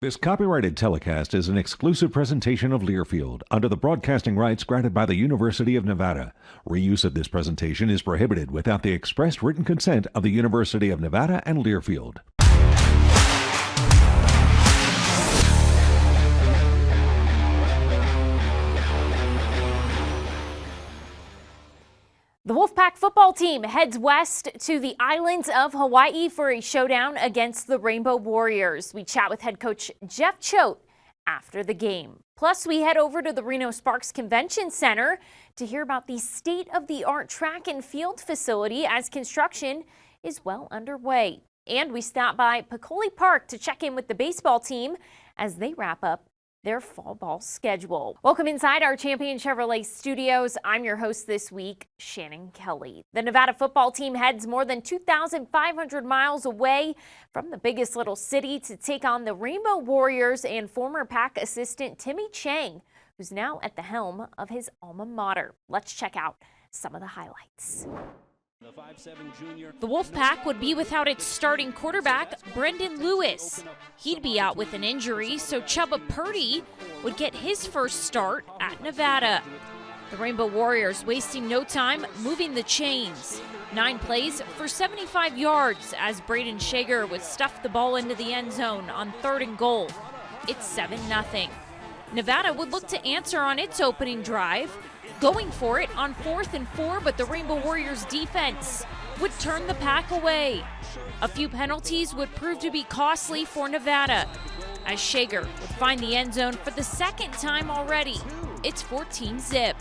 This copyrighted telecast is an exclusive presentation of Learfield under the broadcasting rights granted by the University of Nevada. Reuse of this presentation is prohibited without the express written consent of the University of Nevada and Learfield. The Wolfpack football team heads west to the islands of Hawaii for a showdown against the Rainbow Warriors. We chat with head coach Jeff Choate after the game. Plus, we head over to the Reno-Sparks Convention Center to hear about the state-of-the-art track and field facility as construction is well underway. And we stop by Peccole Park to check in with the baseball team as they wrap up their fall ball schedule. Welcome inside our Champion Chevrolet studios. I'm your host this week, Shannon Kelly. The Nevada football team heads more than 2,500 miles away from the biggest little city to take on the Rainbow Warriors and former Pack assistant Timmy Chang, who's now at the helm of his alma mater. Let's check out some of the highlights. The Wolfpack would be without its starting quarterback, Brendan Lewis. He'd be out with an injury, so Chubba Purdy would get his first start at Nevada. The Rainbow Warriors wasting no time moving the chains. 9 plays for 75 yards as Braden Shager would stuff the ball into the end zone on 3rd and goal. It's 7-0. Nevada would look to answer on its opening drive, going for it on 4th and 4, but the Rainbow Warriors defense would turn the Pack away. A few penalties would prove to be costly for Nevada, as Shager would find the end zone for the 2nd time already. It's 14-0.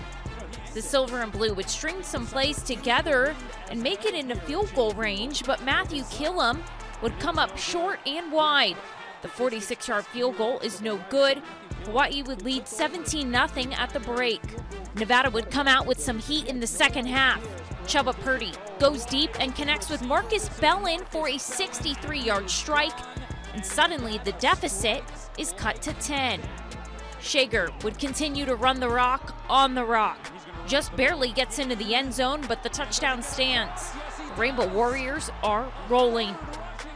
The Silver and Blue would string some plays together and make it into field goal range, but Matthew Killam would come up short and wide. The 46-yard field goal is no good. Hawaii would lead 17-0 at the break. Nevada would come out with some heat in the second half. Chubba Purdy goes deep and connects with Marcus Bellin for a 63-yard strike, and suddenly the deficit is cut to 10. Shager would continue to run the rock on the rock. Just barely gets into the end zone, but the touchdown stands. The Rainbow Warriors are rolling.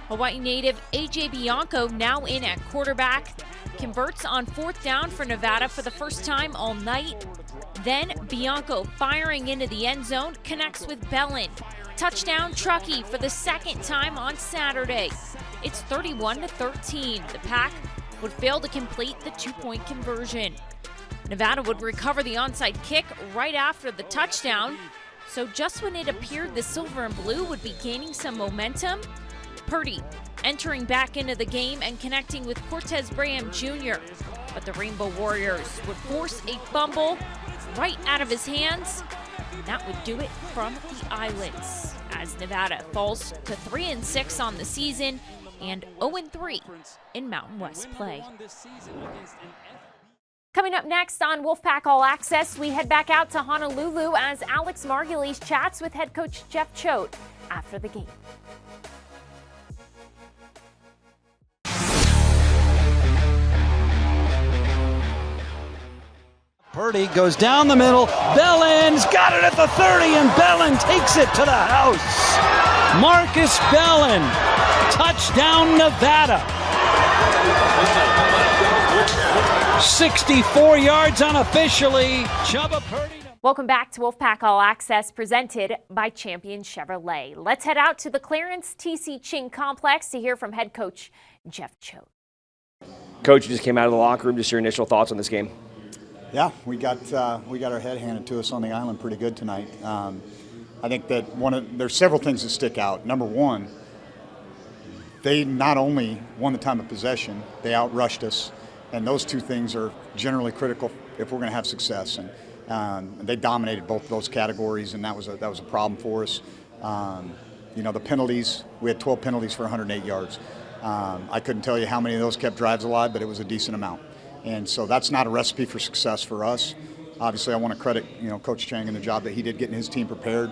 Hawaii native A.J. Bianco, now in at quarterback, converts on 4th down for Nevada for the first time all night. Then Bianco firing into the end zone connects with Bellin. Touchdown Truckee for the 2nd time on Saturday. It's 31-13. The Pack would fail to complete the 2-point conversion. Nevada would recover the onside kick right after the touchdown. So just when it appeared the Silver and Blue would be gaining some momentum, Purdy entering back into the game and connecting with Cortez Graham Jr. But the Rainbow Warriors would force a fumble right out of his hands. That would do it from the islands, as Nevada falls to 3-6 on the season and 0-3 in Mountain West play. Coming up next on Wolfpack All Access, we head back out to Honolulu as Alex Margulies chats with head coach Jeff Choate after the game. Purdy goes down the middle. Bellin's got it at the 30, and Bellin takes it to the house. Marcus Bellin, touchdown Nevada. 64 yards unofficially. Chubba Purdy. Welcome back to Wolfpack All Access, presented by Champion Chevrolet. Let's head out to the Clarence T.C. Ching Complex to hear from head coach Jeff Choate. Coach, you just came out of the locker room. Just your initial thoughts on this game. Yeah, we got our head handed to us on the island pretty good tonight. I think that there's several things that stick out. Number one, they not only won the time of possession, they outrushed us, and those two things are generally critical if we're going to have success. And they dominated both of those categories, and that was a problem for us. The penalties, we had 12 penalties for 108 yards. I couldn't tell you how many of those kept drives alive, but it was a decent amount. And so that's not a recipe for success for us. Obviously, I want to credit Coach Chang and the job that he did getting his team prepared.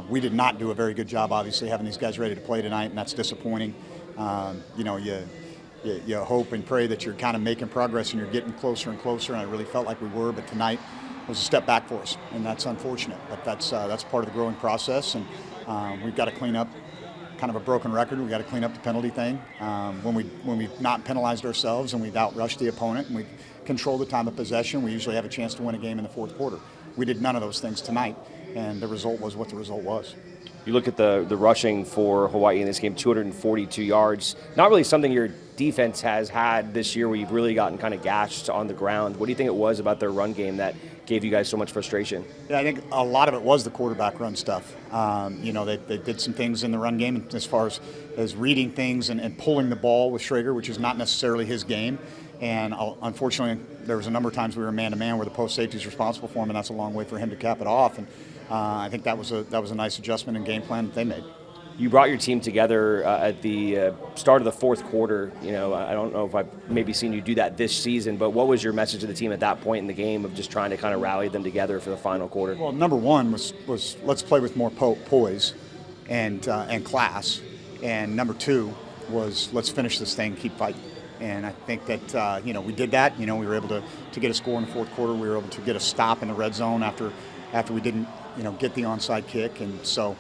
We did not do a very good job, obviously, having these guys ready to play tonight, and that's disappointing. You hope and pray that you're kind of making progress and you're getting closer and closer, and I really felt like we were, but tonight was a step back for us, and that's unfortunate. But that's part of the growing process, and we've got to clean up kind of a broken record. We got to clean up the penalty thing. When we've not penalized ourselves and we've outrushed the opponent and we control the time of possession, we usually have a chance to win a game in the fourth quarter. We did none of those things tonight, and the result was what the result was. You look at the rushing for Hawaii in this game, 242 yards. Not really something your defense has had this year where you've really gotten kind of gashed on the ground. What do you think it was about their run game that gave you guys so much frustration? Yeah, I think a lot of it was the quarterback run stuff. They did some things in the run game as far as reading things and pulling the ball with Schrager, which is not necessarily his game. And unfortunately, there was a number of times we were man-to-man where the post safety is responsible for him, and that's a long way for him to cap it off. And I think that was a nice adjustment and game plan that they made. You brought your team together at the start of the fourth quarter. I don't know if I've maybe seen you do that this season, but what was your message to the team at that point in the game of just trying to kind of rally them together for the final quarter? Well, number one was let's play with more poise and class, and number two was let's finish this thing, keep fighting. And I think that we did that. We were able to get a score in the fourth quarter. We were able to get a stop in the red zone after we didn't get the onside kick, and so.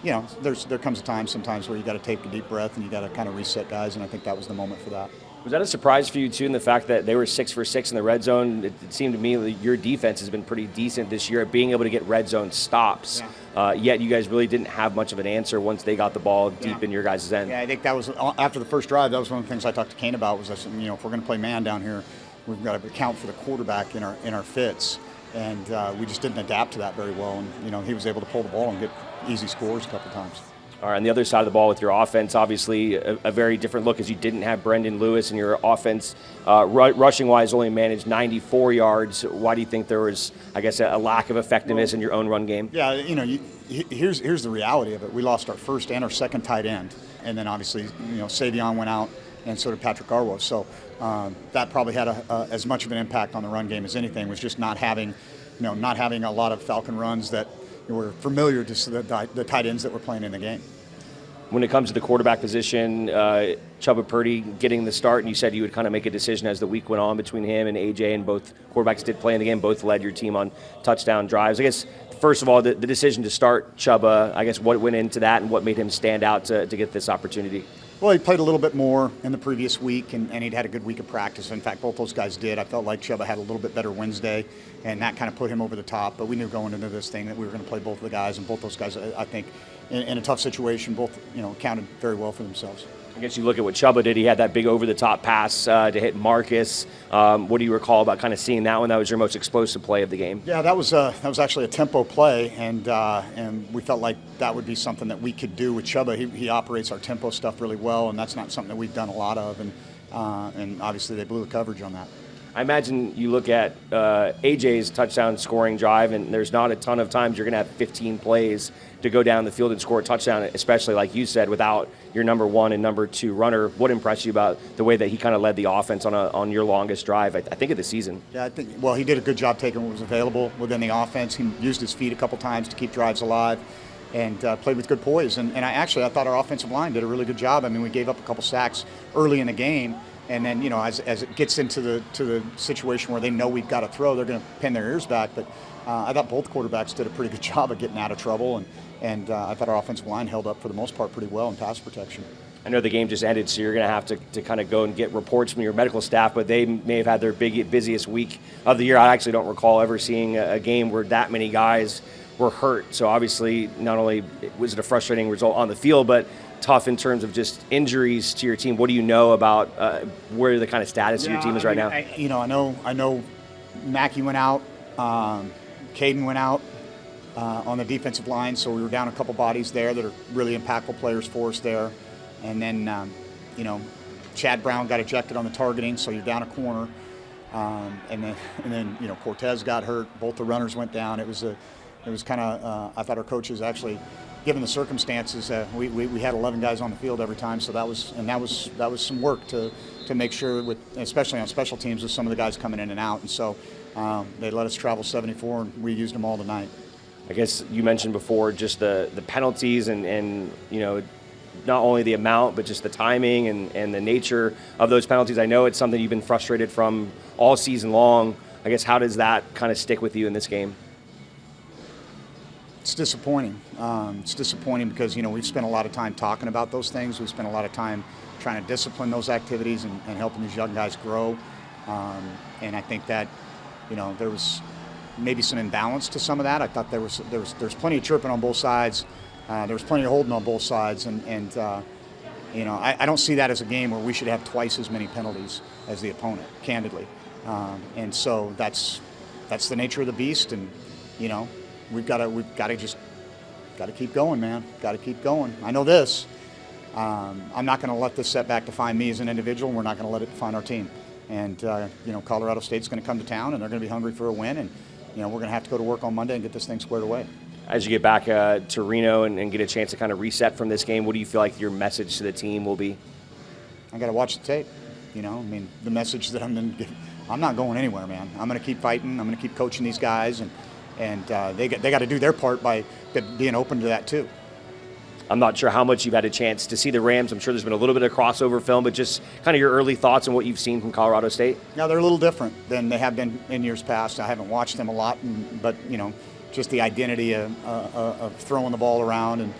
There comes a time sometimes where you got to take a deep breath and you got to kind of reset guys, and I think that was the moment for that. Was that a surprise for you too, in the fact that they were 6 for 6 in the red zone? It seemed to me that your defense has been pretty decent this year at being able to get red zone stops. Yeah. Yet you guys really didn't have much of an answer once they got the ball deep in your guys' end. Yeah, I think that was after the first drive. That was one of the things I talked to Kane about. Was I said, if we're going to play man down here, we've got to account for the quarterback in our fits. And we just didn't adapt to that very well. And, he was able to pull the ball and get easy scores a couple times. All right, on the other side of the ball with your offense, obviously a very different look as you didn't have Brendan Lewis, and your offense, rushing-wise, only managed 94 yards. Why do you think there was, I guess, a lack of effectiveness in your own run game? Yeah, here's the reality of it. We lost our first and our second tight end. And then, obviously, Savion went out, and so did Patrick Garwo. So that probably had as much of an impact on the run game as anything, was just not having a lot of Falcon runs that were familiar to the tight ends that were playing in the game. When it comes to the quarterback position, Chubba Purdy getting the start, and you said you would kind of make a decision as the week went on between him and AJ, and both quarterbacks did play in the game, both led your team on touchdown drives. I guess, first of all, the decision to start Chubba, I guess what went into that and what made him stand out to get this opportunity? Well, he played a little bit more in the previous week, and he'd had a good week of practice. In fact, both those guys did. I felt like Chubba had a little bit better Wednesday, and that kind of put him over the top. But we knew going into this thing that we were going to play both of the guys, and both those guys, I think, in a tough situation, both accounted very well for themselves. I guess you look at what Chubba did. He had that big over-the-top pass to hit Marcus. What do you recall about kind of seeing that one? That was your most explosive play of the game. Yeah, that was actually a tempo play, and we felt like that would be something that we could do with Chubba. He operates our tempo stuff really well, and that's not something that we've done a lot of, and obviously they blew the coverage on that. I imagine you look at AJ's touchdown scoring drive, and there's not a ton of times you're going to have 15 plays to go down the field and score a touchdown, especially like you said, without your number one and number two runner. What impressed you about the way that he kind of led the offense on your longest drive, I think, of the season? Yeah, he did a good job taking what was available within the offense. He used his feet a couple times to keep drives alive, and played with good poise. And I thought our offensive line did a really good job. I mean, we gave up a couple sacks early in the game. And then, as it gets into the situation where they know we've got to throw, they're going to pin their ears back. But I thought both quarterbacks did a pretty good job of getting out of trouble, and I thought our offensive line held up for the most part pretty well in pass protection. I know the game just ended, so you're going to have to kind of go and get reports from your medical staff, but they may have had their busiest week of the year. I actually don't recall ever seeing a game where that many guys were hurt. So obviously, not only was it a frustrating result on the field, but tough in terms of just injuries to your team. What do you know about where the kind of status of your team is right now? I know Mackey went out, Caden went out on the defensive line, so we were down a couple bodies there that are really impactful players for us there. And then, Chad Brown got ejected on the targeting, so you're down a corner. And then Cortez got hurt. Both the runners went down. It was kind of I thought our coaches actually, given the circumstances, we had 11 guys on the field every time, so that was some work to make sure, especially on special teams, with some of the guys coming in and out. And so they let us travel 74, and we used them all tonight. I guess you mentioned before just the penalties and not only the amount, but just the timing and the nature of those penalties. I know it's something you've been frustrated from all season long. I guess how does that kind of stick with you in this game? It's disappointing. It's disappointing because, we've spent a lot of time talking about those things. We've spent a lot of time trying to discipline those activities and helping these young guys grow. And I think that, there was maybe some imbalance to some of that. I thought there's plenty of chirping on both sides. There was plenty of holding on both sides. And I don't see that as a game where we should have twice as many penalties as the opponent, candidly. And so that's the nature of the beast. And, we've got to keep going, man. Got to keep going. I know this. I'm not going to let this setback define me as an individual, and we're not going to let it define our team. And, Colorado State's going to come to town, and they're going to be hungry for a win. And, we're going to have to go to work on Monday and get this thing squared away. As you get back to Reno and get a chance to kind of reset from this game, what do you feel like your message to the team will be? I got to watch the tape. The message that I'm going to give, I'm not going anywhere, man. I'm going to keep fighting. I'm going to keep coaching these guys, and they got to do their part by being open to that too. I'm not sure how much you've had a chance to see the Rams. I'm sure there's been a little bit of crossover film, but just kind of your early thoughts on what you've seen from Colorado State. Yeah, they're a little different than they have been in years past. I haven't watched them a lot, but just the identity of throwing the ball around and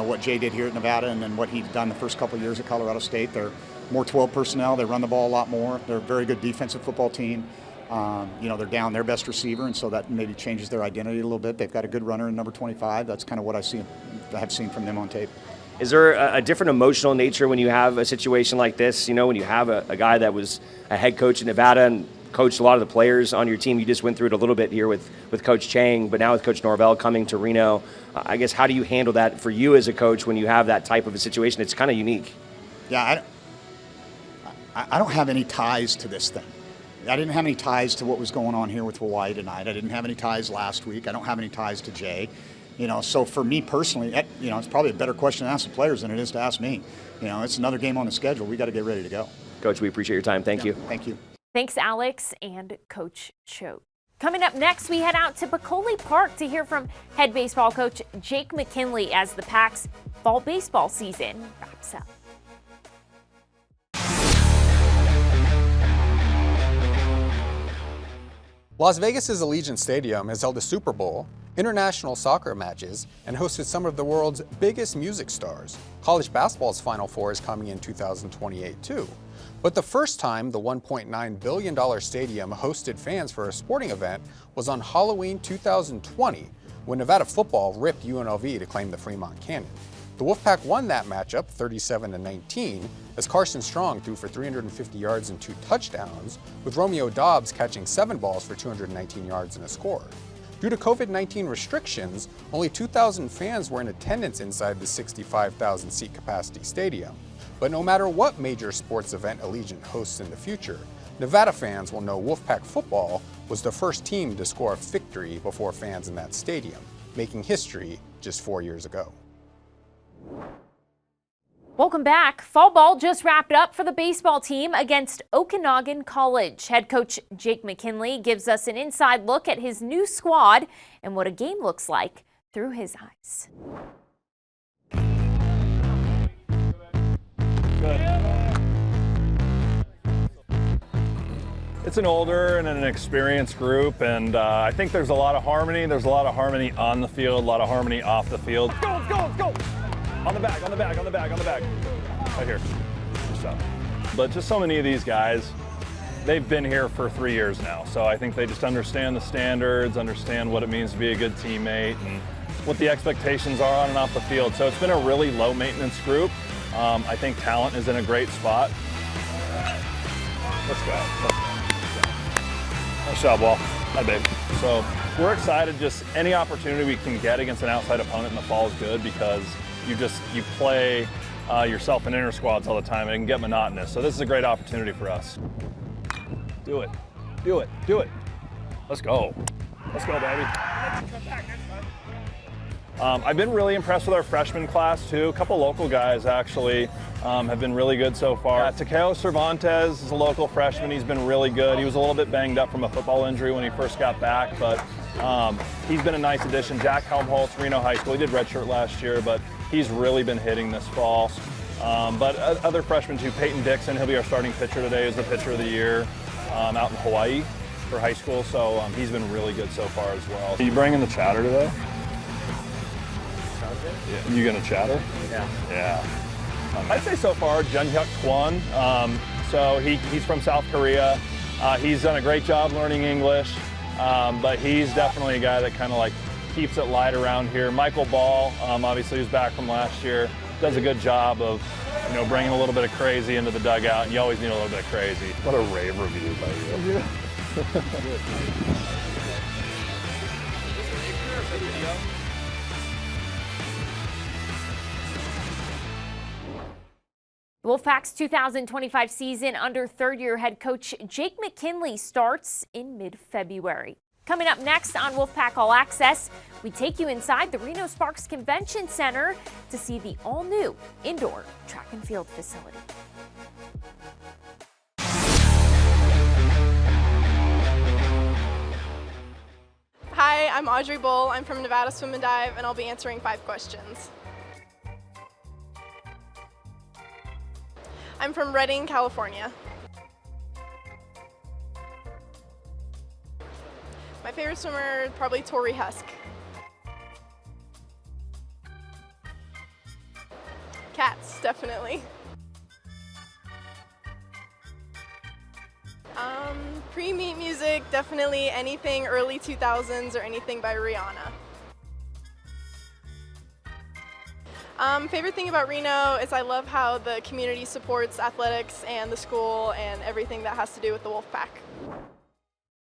what Jay did here at Nevada and then what he'd done the first couple of years at Colorado State. They're more 12 personnel. They run the ball a lot more. They're a very good defensive football team. They're down their best receiver, and so that maybe changes their identity a little bit. They've got a good runner in number 25. That's kind of what I have seen from them on tape. Is there a different emotional nature when you have a situation like this? When you have a guy that was a head coach in Nevada and coached a lot of the players on your team. You just went through it a little bit here with Coach Chang, but now with Coach Norvell coming to Reno. I guess how do you handle that for you as a coach when you have that type of a situation? It's kind of unique. Yeah, I don't have any ties to this thing. I didn't have any ties to what was going on here with Hawaii tonight. I didn't have any ties last week. I don't have any ties to Jay. So for me personally, it's probably a better question to ask the players than it is to ask me. It's another game on the schedule. We got to get ready to go. Coach, we appreciate your time. Thank you. Thank you. Thanks, Alex and Coach Choate. Coming up next, we head out to Peccole Park to hear from head baseball coach Jake McKinley as the Pac's fall baseball season wraps up. Las Vegas's Allegiant Stadium has held a Super Bowl, international soccer matches, and hosted some of the world's biggest music stars. College basketball's Final Four is coming in 2028 too. But the first time the $1.9 billion stadium hosted fans for a sporting event was on Halloween 2020, when Nevada football ripped UNLV to claim the Fremont Canyon. The Wolfpack won that matchup 37-19 as Carson Strong threw for 350 yards and 2 touchdowns, with Romeo Dobbs catching 7 balls for 219 yards and a score. Due to COVID-19 restrictions, only 2,000 fans were in attendance inside the 65,000 seat capacity stadium. But no matter what major sports event Allegiant hosts in the future, Nevada fans will know Wolfpack football was the first team to score a victory before fans in that stadium, making history just 4 years ago. Welcome back. Fall ball just wrapped up for the baseball team against Okanagan College. Head coach Jake McKinley gives us an inside look at his new squad and what a game looks like through his eyes. It's an older and an experienced group, and I think there's a lot of harmony. There's a lot of harmony on the field, a lot of harmony off the field. Let's go, let's go, let's go! On the back, on the back, on the back, on the back. Right here. Good stuff. But just so many of these guys, they've been here for 3 years now, so I think they just understand the standards, understand what it means to be a good teammate, and what the expectations are on and off the field. So it's been a really low-maintenance group. I think talent is in a great spot. Let's go. Nice job, Wall. Hi, babe. So we're excited. Just any opportunity we can get against an outside opponent in the fall is good, because you play yourself in inter squads all the time, and it can get monotonous. So this is a great opportunity for us. Do it. Do it. Do it. Let's go. Let's go, baby. I've been really impressed with our freshman class, too. A couple local guys, actually, have been really good so far. Takeo Cervantes is a local freshman. He's been really good. He was a little bit banged up from a football injury when he first got back, but he's been a nice addition. Jack Helmholtz, Reno High School. He did redshirt last year, but he's really been hitting this fall. But other freshmen, too. Peyton Dixon, he'll be our starting pitcher today, is the pitcher of the year out in Hawaii for high school. So he's been really good so far as well. Are you bringing the chatter today? You gonna chatter? Yeah. Yeah. I'd say so far, Jun-Hyuk Kwon. So he's from South Korea. He's done a great job learning English, but he's definitely a guy that kind of like keeps it light around here. Michael Ball, obviously who's back from last year, does a good job of, bringing a little bit of crazy into the dugout. You always need a little bit of crazy. What a rave review by you. The Wolfpack's 2025 season under third-year head coach Jake McKinley starts in mid-February. Coming up next on Wolfpack All Access, we take you inside the Reno-Sparks Convention Center to see the all-new indoor track and field facility. Hi, I'm Audrey Bull. I'm from Nevada Swim and Dive, and I'll be answering 5 questions. I'm from Redding, California. My favorite swimmer, probably Tori Husk. Cats, definitely. Pre-meet music, definitely anything early 2000s or anything by Rihanna. Favorite thing about Reno is I love how the community supports athletics and the school and everything that has to do with the Wolfpack.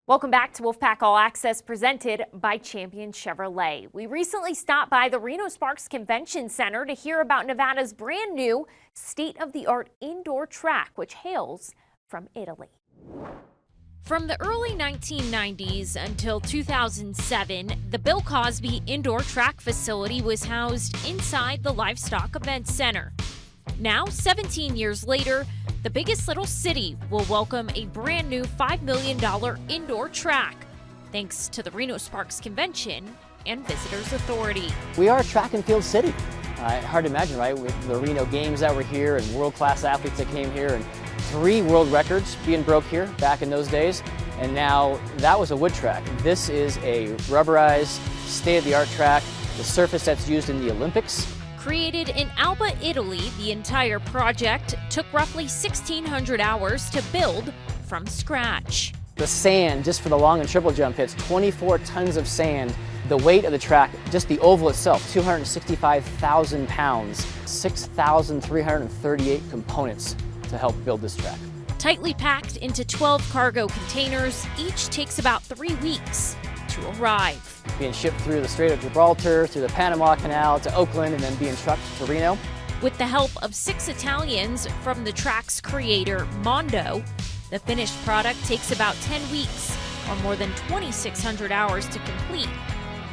Welcome back to Wolfpack All Access, presented by Champion Chevrolet. We recently stopped by the Reno-Sparks Convention Center to hear about Nevada's brand new state-of-the-art indoor track, which hails from Italy. From the early 1990s until 2007, the Bill Cosby Indoor Track Facility was housed inside the Livestock Event Center. Now, 17 years later, the biggest little city will welcome a brand new $5 million indoor track, thanks to the Reno-Sparks Convention and Visitors Authority. We are a track and field city. Hard to imagine, right? With the Reno games that were here and world-class athletes that came here, and 3 world records being broke here back in those days. And now that was a wood track. This is a rubberized, state-of-the-art track, the surface that's used in the Olympics. Created in Alba, Italy, the entire project took roughly 1,600 hours to build from scratch. The sand, just for the long and triple jump hits, 24 tons of sand. The weight of the track, just the oval itself, 265,000 pounds, 6,338 components to help build this track. Tightly packed into 12 cargo containers, each takes about 3 weeks to arrive. Being shipped through the Strait of Gibraltar, through the Panama Canal to Oakland, and then being trucked to Reno. With the help of 6 Italians from the track's creator, Mondo, the finished product takes about 10 weeks, or more than 2,600 hours to complete,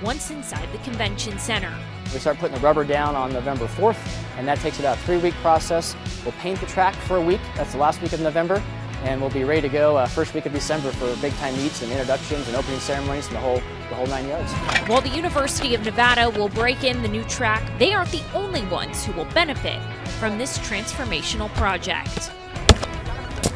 once inside the convention center. We start putting the rubber down on November 4th, and that takes about a 3-week process. We'll paint the track for a week, that's the last week of November, and we'll be ready to go first week of December for big time meets and introductions and opening ceremonies and the whole 9 yards. While the University of Nevada will break in the new track, they aren't the only ones who will benefit from this transformational project.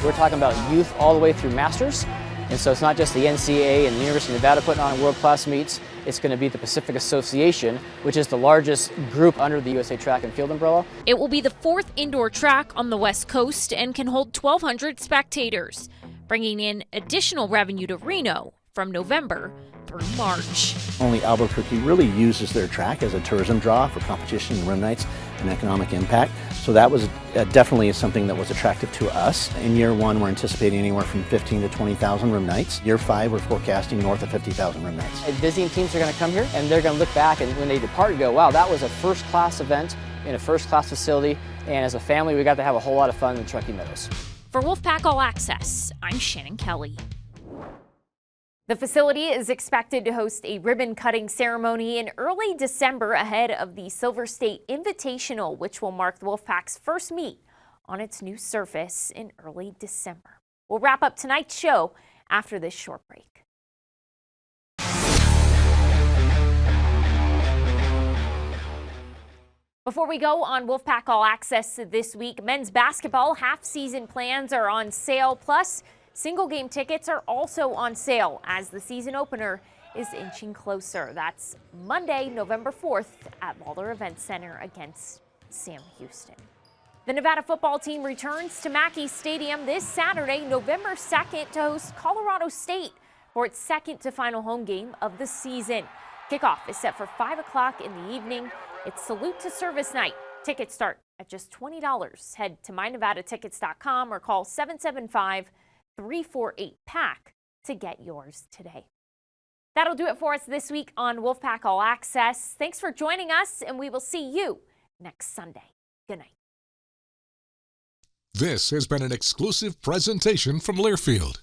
We're talking about youth all the way through masters, and so it's not just the NCAA and the University of Nevada putting on world-class meets. It's going to be the Pacific Association, which is the largest group under the USA Track and Field umbrella. It will be the 4th indoor track on the West Coast and can hold 1,200 spectators, bringing in additional revenue to Reno from November through March. Only Albuquerque really uses their track as a tourism draw for competition and rim nights and economic impact. So that was definitely something that was attractive to us. In year 1, we're anticipating anywhere from 15 to 20,000 room nights. Year 5, we're forecasting north of 50,000 room nights. Visiting teams are going to come here and they're going to look back, and when they depart, go, wow, that was a first-class event in a first-class facility, and as a family, we got to have a whole lot of fun in the Truckee Meadows. For Wolfpack All Access, I'm Shannon Kelly. The facility is expected to host a ribbon-cutting ceremony in early December ahead of the Silver State Invitational, which will mark the Wolfpack's first meet on its new surface in early December. We'll wrap up tonight's show after this short break. Before we go on Wolfpack All Access this week, men's basketball half-season plans are on sale, plus single game tickets are also on sale as the season opener is inching closer. That's Monday, November 4th at Lawler Event Center against Sam Houston. The Nevada football team returns to Mackey Stadium this Saturday, November 2nd, to host Colorado State for its second to final home game of the season. Kickoff is set for 5 o'clock in the evening. It's Salute to Service night. Tickets start at just $20. Head to mynevadatickets.com or call 775-348-PACK to get yours today. That'll do it for us this week on Wolfpack All Access. Thanks for joining us, and we will see you next Sunday. Good night. This has been an exclusive presentation from Learfield.